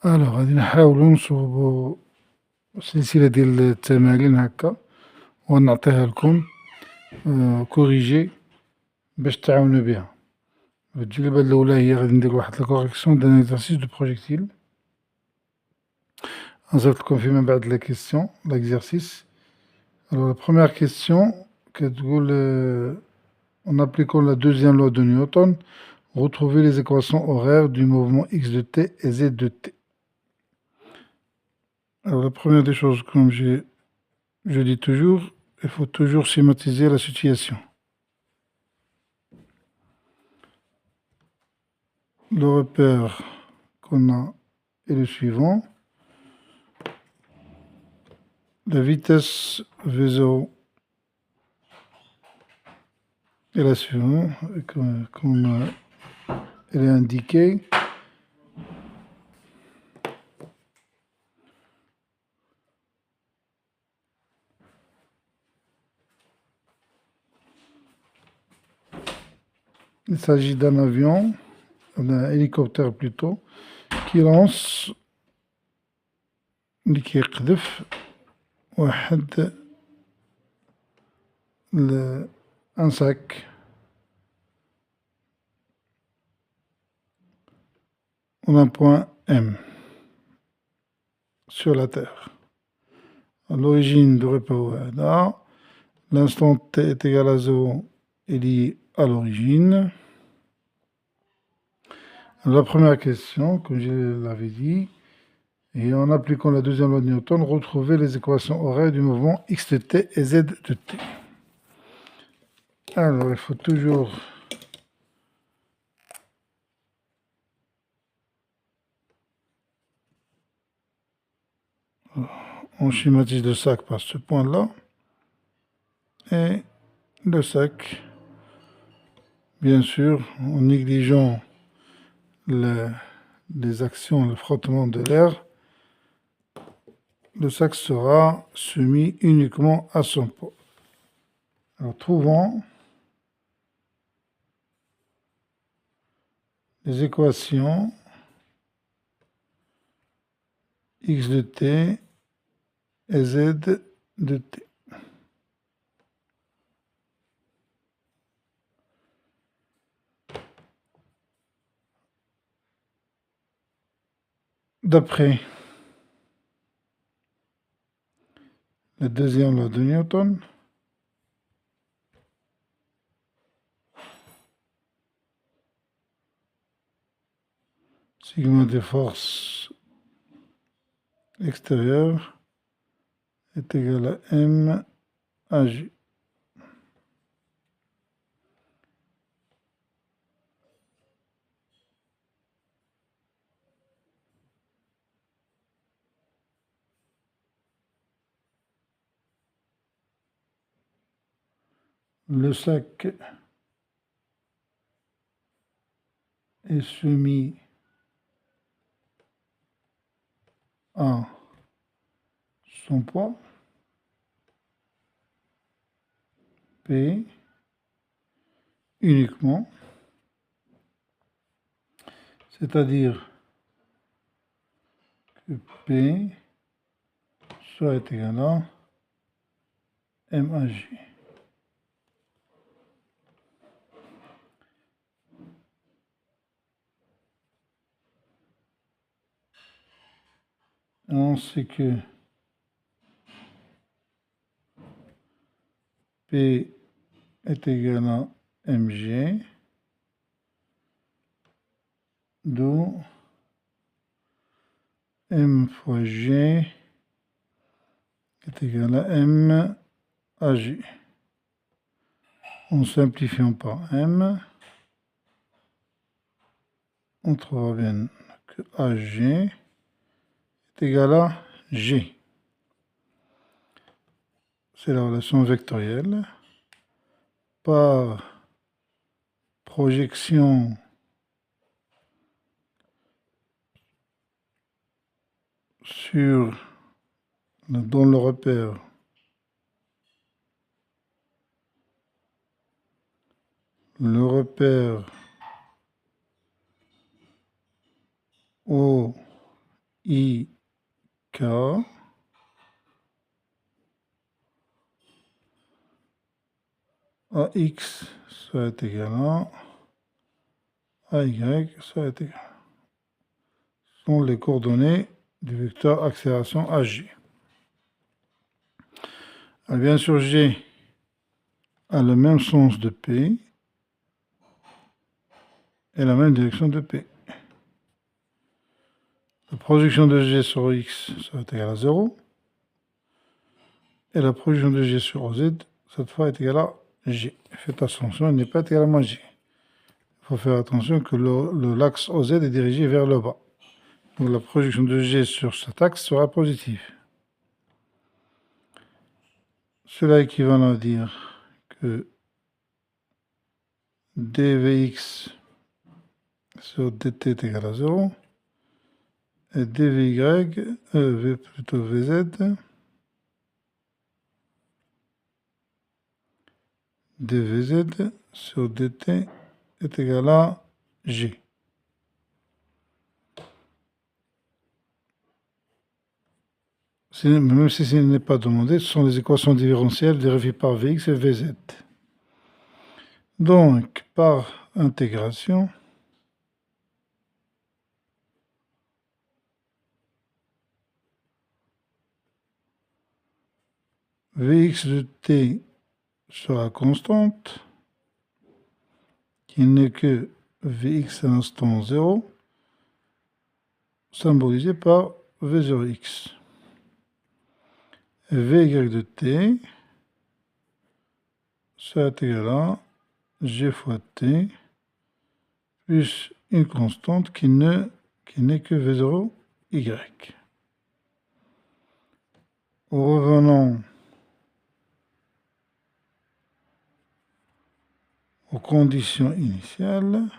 غادي نحاولو نصوبو سلسلة ديال التمارين هاكا ونعطيها لكم كوريجي باش تعاونو بيها. التجربة الأولى هي غادي ندير واحد لا دان اكزرسيس دو بروجيكتيل. نصيفط لكم فيما بعد لا كيسيون لاكزرسيس. لا بروميير كيسيون كتقول en appliquant la deuxième loi de Newton, retrouver les équations horaires du mouvement x de t et z de t. Alors la première des choses, comme je dis toujours, il faut toujours schématiser la situation. Le repère qu'on a est le suivant. La vitesse V0 est la suivante, comme elle est indiquée. Il s'agit d'un avion, d'un hélicoptère plutôt, qui lance, qui يقذف واحد un sac en un point M sur la Terre. À l'origine du repère A, l'instant t est égal à 0 est lié à l'origine. La première question, comme je l'avais dit, et en appliquant la deuxième loi de Newton, retrouver les équations horaires du mouvement x de t et z de t. Alors, il faut toujours on schématise le sac par ce point-là et le sac, bien sûr, en négligeant les actions, le frottement de l'air, le sac sera soumis uniquement à son poids. Alors, trouvons les équations x de t et z de t. D'après la deuxième loi de Newton, sigma des forces extérieures est égal à m à g. Le sac est soumis à son poids, P, uniquement, c'est-à-dire que P soit égal à MAG. On sait que P est égal à mg, d'où m fois g est égal à m à g. En simplifiant par m, on trouvera bien que ag est égal à g. C'est la relation vectorielle. Par projection dans le repère O I K AX soit égal à AY soit égal. Ce sont les coordonnées du vecteur accélération AG. Alors, bien sûr, G a le même sens de P et la même direction de P. La projection de G sur X sera égale à 0. Et la projection de G sur Z, cette fois, est égale à G. Faites attention, elle n'est pas égale à moins G. Il faut faire attention que l'axe OZ est dirigé vers le bas. Donc la projection de G sur cet axe sera positive. Cela équivaut à dire que dVx sur dt est égal à 0 et plutôt Vz dVz sur dt est égal à G. Même si ce n'est pas demandé, ce sont les équations différentielles dérivées par Vx et Vz. Donc, par intégration, Vx de t sera constante, qui n'est que Vx à l'instant 0, symbolisé par V0x. Et Vy de t sera égal à G fois t plus une constante qui n'est que V0y. Revenons aux conditions initiales.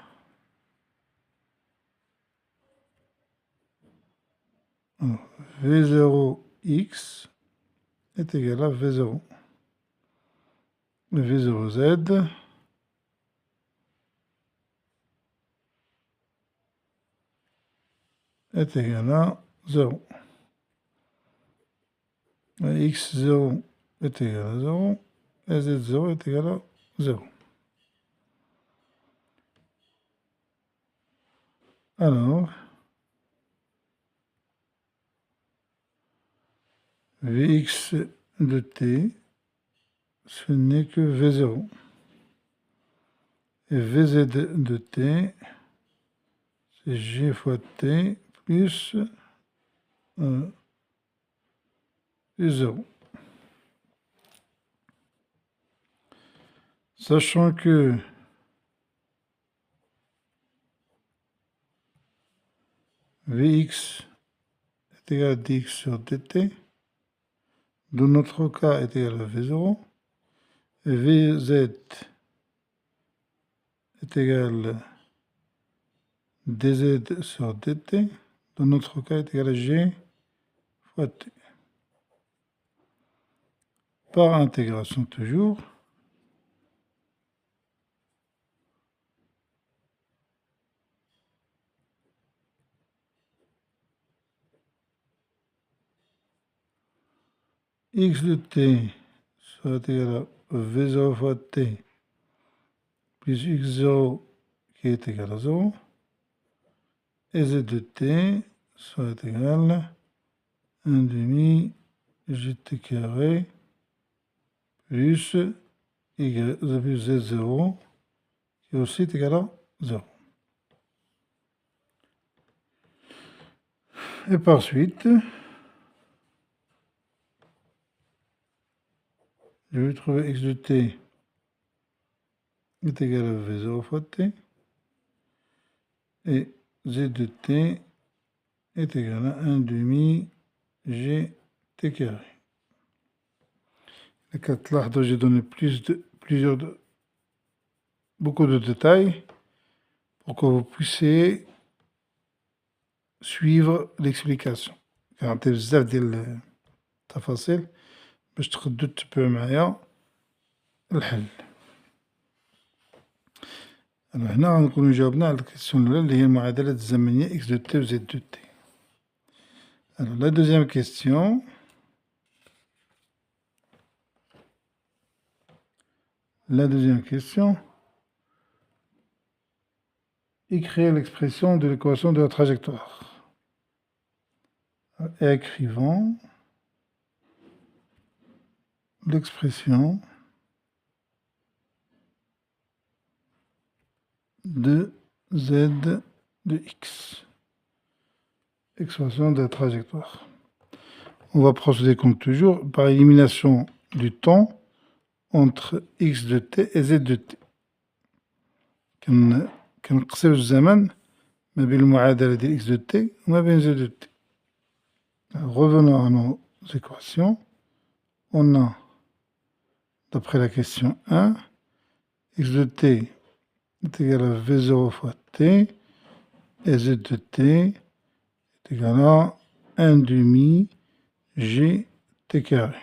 Alors, V0x est égal à V0. V0z est égal à 0. X0 est égal à 0 et Z0 est égal à 0. Alors, Vx de t, ce n'est que V0. Et Vz de t, c'est G fois t plus 0. Sachant que Vx est égal à dx sur dt, dans notre cas est égal à V0, et Vz est égal à dz sur dt, dans notre cas est égal à g fois t. Par intégration toujours, x de t sera égal à V0 fois t plus x0 qui est égal à 0, et z de t sera égal à 1 demi gt carré plus z0 qui est aussi égal à 0. Et par suite, je vais trouver x de t est égal à V0 fois t, et z de t est égal à 1 demi gt carré. Là, j'ai donné beaucoup de détails pour que vous puissiez suivre l'explication. كانت بزاف ديال التفاصيل باش تقدروا تتبعوا معايا الحل. هنا غنكونوا جاوبنا على الكيسيون الاولى اللي هي المعادله الزمنيه x دو تي و z دو تي. Alors, la deuxième question. Écrivez l'expression de l'équation de la trajectoire. Écrivons l'expression de z de x. Expression de la trajectoire. On va procéder comme toujours par élimination du temps entre x de t et z de t. كنقصيو الزمن ما بين المعادلة ديال x de t وما بين z de t. Revenons à nos équations. On a, d'après la question 1, x de t est égal à v0 fois t et z de t est égal à 1 demi g t carré.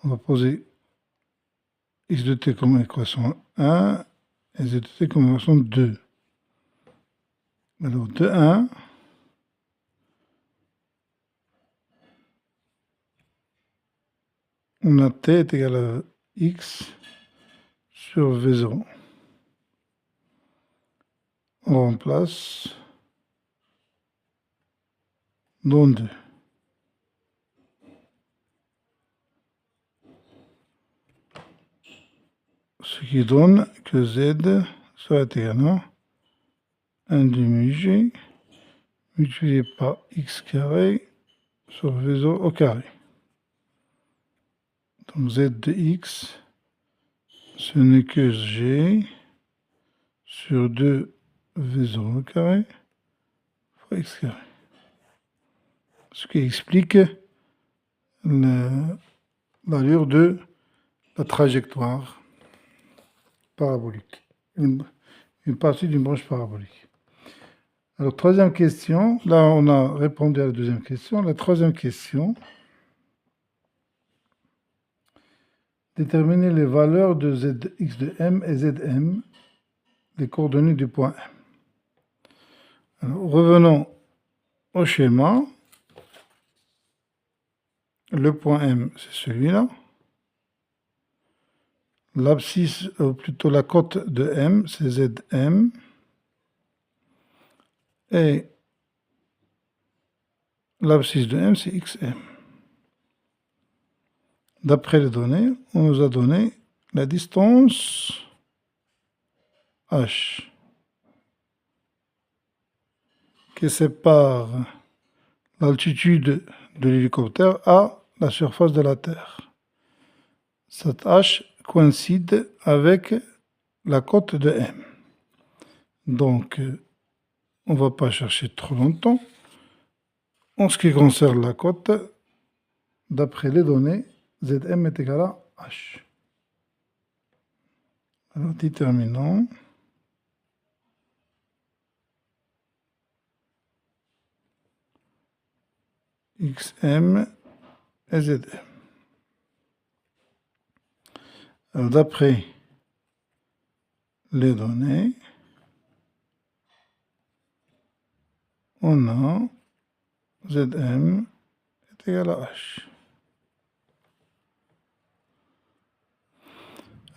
On va poser x de t comme équation 1 et z de t comme équation 2. Alors, de 1, on a t est égal à x sur v0. On remplace dans 2. Ce qui donne que z sera égal à 1 demi-g multiplié par x carré sur v0 au carré. Donc z de x, ce n'est que g sur 2 v0 au carré fois x carré. Ce qui explique l'allure de la trajectoire parabolique, une partie d'une branche parabolique. Alors, troisième question, là on a répondu à la deuxième question. La troisième question, déterminer les valeurs de zx de m et zm, les coordonnées du point M. Alors, revenons au schéma. Le point M, c'est celui-là. L'abscisse, ou plutôt la cote de M, c'est Zm. Et l'abscisse de M, c'est Xm. D'après les données, on nous a donné la distance H qui sépare l'altitude de l'hélicoptère à la surface de la Terre. Cette H coïncide avec la cote de M. Donc, on ne va pas chercher trop longtemps. En ce qui concerne la cote, d'après les données, Zm est égal à H. Alors, déterminons. Xm et Zm. Alors, d'après les données, on a Zm est égal à H.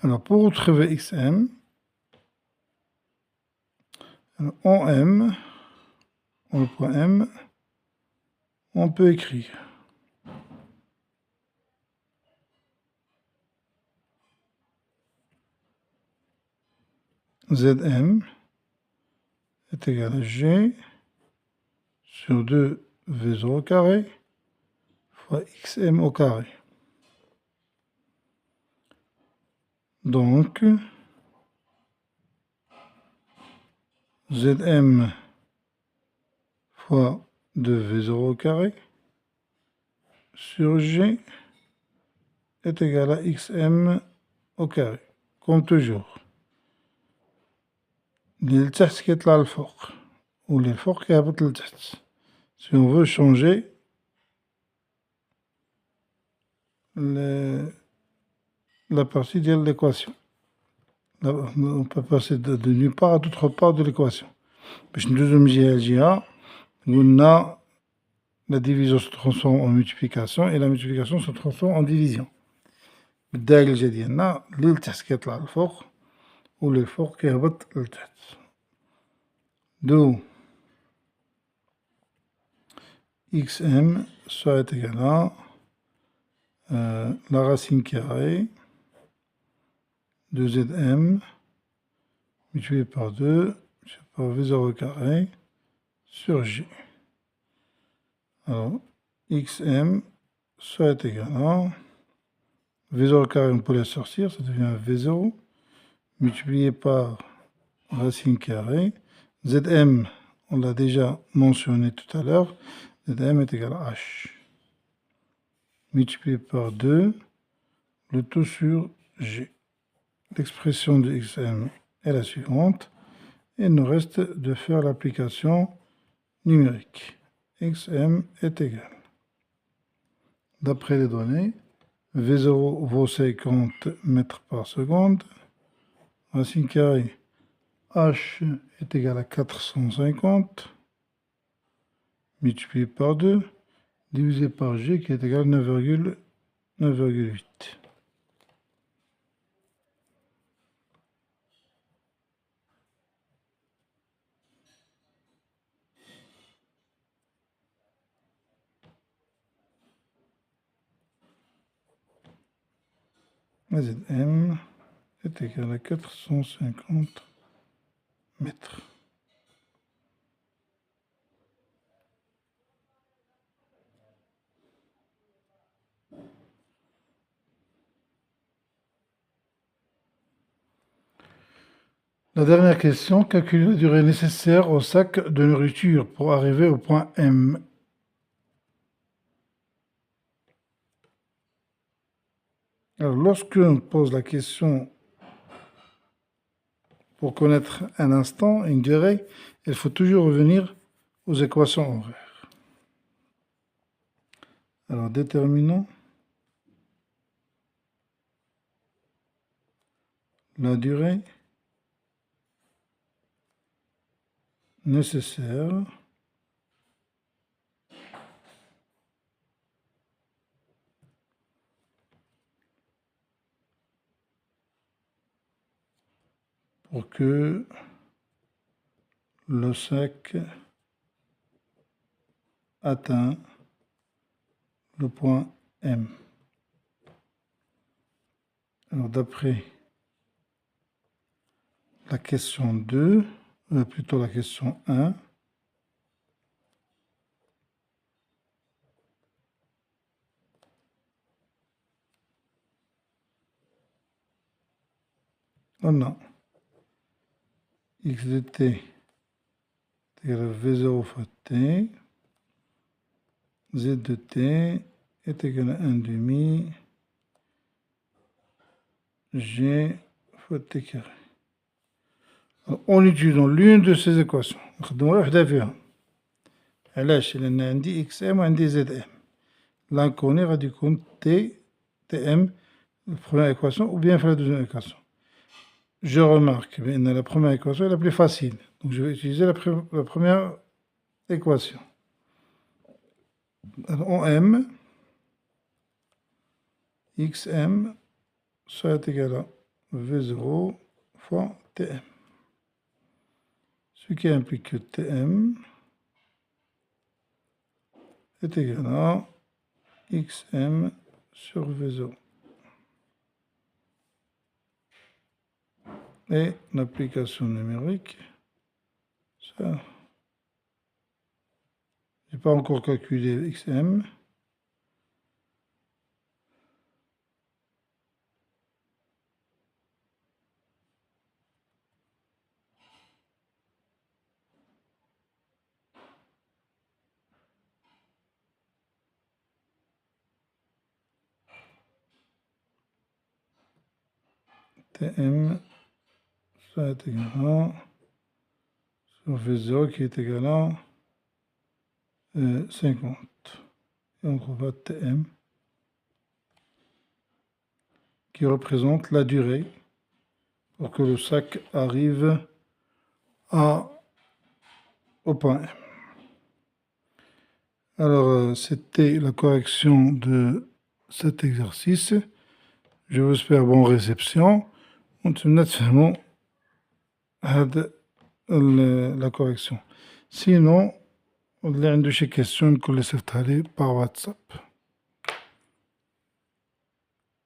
Alors, pour retrouver Xm, en M, en point M, on peut écrire Zm est égal à G sur 2 V0 au carré fois Xm au carré. Donc, Zm fois 2V0 au carré sur G est égal à Xm au carré, comme toujours. اللي لتحت كيطلع للفوق واللي الفوق كيهبط لتحت. Si on veut changer la partie de l'équation, on peut passer de nulle part à d'autre part de l'équation. باش ندوزو من جهة لجهة قلنا la division se transforme en multiplication et la multiplication se transforme en division. بالدارجة ديالنا اللي لتحت كيطلع للفوق واللي الفوق كيهبط لتحت. دو xm soit égal à la racine carrée de zm multiplié par 2 multiplié par v0 au carré sur g. Alors, xm soit égal à v0 au carré, on peut le sortir, ça devient v0 multiplié par racine carrée. Zm, on l'a déjà mentionné tout à l'heure, Zm est égal à h multiplié par 2, le tout sur g. L'expression de xm est la suivante. Et il nous reste de faire l'application numérique. xm est égal. D'après les données, V0 vaut 50 mètres par seconde. Racine carrée h est égal à 450 multiplié par 2 divisé par g qui est égal à 9,8. Zm est égal à 450 mètres. La dernière question, calculer la durée nécessaire au sac de nourriture pour arriver au point M. Alors, lorsque on pose la question pour connaître un instant, une durée, il faut toujours revenir aux équations horaires. Alors, déterminons la durée nécessaire pour que le sac atteigne le point M. Alors, d'après la question 2, plutôt la question 1, on a x de t est égal à v0 fois t, z de t est égal à 1 demi g fois t carré. En utilisant l'une de ces équations, نخدموا واحدة فيهم. علاش؟ لأن عندي xm وعندي zm. L'inconnu غادي يكون tm la première équation ou bien la deuxième équation. Je remarque que la première équation est la plus facile. Donc je vais utiliser la première équation. Alors, en m, xm soit égal à v0 fois tm. Ce qui implique que tm est égal à xm sur v0. Et l'application numérique, ça, je n'ai pas encore calculé xm. Tm ça est égal à sur V0 qui est égal à 50. Et on trouve Tm qui représente la durée pour que le sac arrive au point M. Alors, c'était la correction de cet exercice. Je vous espère bonne réception. ونتمنى تفهموا هاد la correction. Sinon, اللي عنده شي question نكون اللي صيفطها لي par WhatsApp.